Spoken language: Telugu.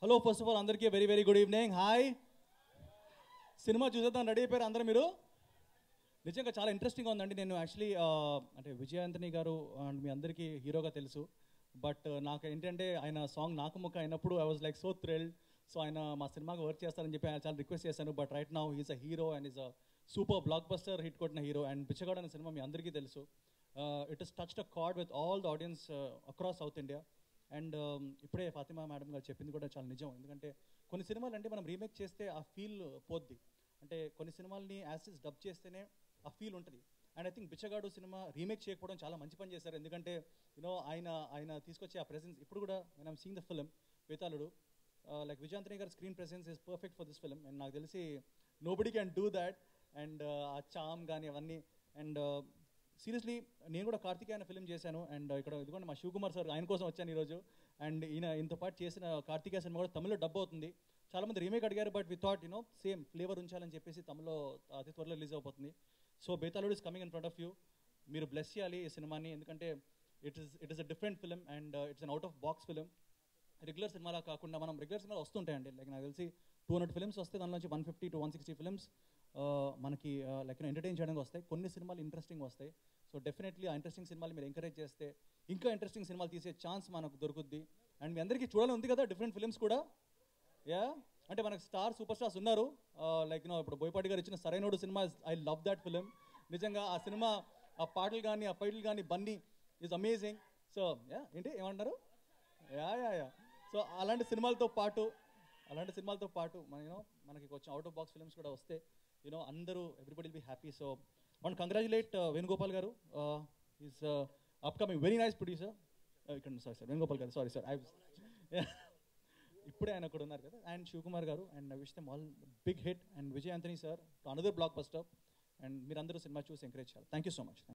హలో ఫస్ట్ ఆఫ్ ఆల్ అందరికీ very very good evening. Hi, cinema చూసేద్దాం రెడీ అయిపోయారు అందరూ మీరు? నిజంగా చాలా ఇంట్రెస్టింగ్గా ఉందండి. నేను యాక్చువల్లీ అంటే విజయ్ ఆంటనీ గారు అండ్ మీ అందరికీ హీరోగా తెలుసు. బట్ నాకు ఏంటంటే ఆయన సాంగ్ నాకు ముక్క అయినప్పుడు I was like so thrilled. So ఆయన మా సినిమాకి వర్క్ చేస్తారని చెప్పి ఆయన చాలా రిక్వెస్ట్ చేశాను. But right now he's a hero and is a super block buster hit కొట్టిన హీరో. అండ్ బిచ్చగాడు అనే సినిమా మీ అందరికీ తెలుసు. It is touched a card with all the audience across south India. And ఇప్పుడే ఫాతిమా మేడం గారు చెప్పింది కూడా చాలా నిజం. ఎందుకంటే కొన్ని సినిమాలు అంటే మనం రీమేక్ చేస్తే ఆ ఫీల్ పోద్ది. అంటే కొన్ని సినిమాల్ని యాజ్ ఇస్ డబ్ చేస్తేనే ఆ ఫీల్ ఉంటుంది. And I think Bichagadu cinema remake చేయకపోవడం చాలా మంచి పని చేశారు. ఎందుకంటే యూనో ఆయన తీసుకొచ్చే ఆ ప్రెసెన్స్ ఇప్పుడు కూడా when I'm seeing the film Bethaludu, like Vijay Antony గారి screen presence is perfect for this film. And నాకు తెలిసి nobody can do that. And ఆ చామ్ కానీ అవన్నీ. అండ్ సీరియస్లీ నేను కూడా కార్తికేయ అనే ఫిల్మ్ చేశాను. అండ్ ఇక్కడ ఇదిగోండి మా శివకుమార్ సార్, ఆయన కోసం వచ్చాను ఈరోజు. అండ్ ఈయనతో పాటు చేసిన కార్తికేయ సినిమా కూడా తమిళ్లో డబ్ అవుతుంది. చాలామంది రీమేక్ అడిగారు, but we thought same flavour ఉంచాలని చెప్పేసి తమిళ్లో అతి త్వరలో రిలీజ్ అయిపోతుంది. So Bethaludu is coming in front of you. మీరు బ్లెస్ చేయాలి ఈ సినిమాని, ఎందుకంటే it is a different film and it's an out of box film. Regular సినిమాలా కాకుండా మనం రెగ్యులర్ సినిమాలు వస్తుంటాయండి. లైక్ నాకు తెలిసి 200 ఫిల్మ్స్ వస్తే దానిలోంచి 150 to 160 ఫిల్మ్స్ మనకి లైక్ ఎంటర్టైన్ చేయడానికి వస్తాయి. కొన్ని సినిమాలు ఇంట్రెస్టింగ్ వస్తాయి. సో డెఫినెట్లీ ఆ ఇంట్రెస్టింగ్ సినిమాలు మీరు ఎంకరేజ్ చేస్తే ఇంకా ఇంట్రెస్టింగ్ సినిమాలు తీసే ఛాన్స్ మనకు దొరుకుద్ది. అండ్ మీ అందరికీ చూడాలని ఉంది కదా డిఫరెంట్ ఫిల్మ్స్ కూడా. యా, అంటే మనకు సూపర్ స్టార్స్ ఉన్నారు. లైక్ ఇప్పుడు బోయపాటి గారు ఇచ్చిన Sarrainodu cinema, I love that film. నిజంగా ఆ సినిమా, ఆ పాటలు కానీ ఆ ఫైట్లు కానీ Bunny is amazing. So yeah, ఏంటి ఏమంటారు? యా యా యా సో అలాంటి సినిమాలతో పాటు మనకి కొంచెం అవుట్ ఆఫ్ బాక్స్ ఫిల్మ్స్ కూడా వస్తే అందరూ everybody will be happy. So one congratulate Venugopal గారు, is upcoming very nice producer. ఇక్కడ సారీ వేణుగోపాల్ గారు, సారీ సార్, ఇప్పుడే ఆయన కూడా ఉన్నారు కదా. అండ్ శివకుమార్ గారు, and I wish them all big hit. And Vijay Antony sir to another blockbuster. And మీరందరూ సినిమా చూసి ఎంకరేజ్ చేయాలి. Thank you so much.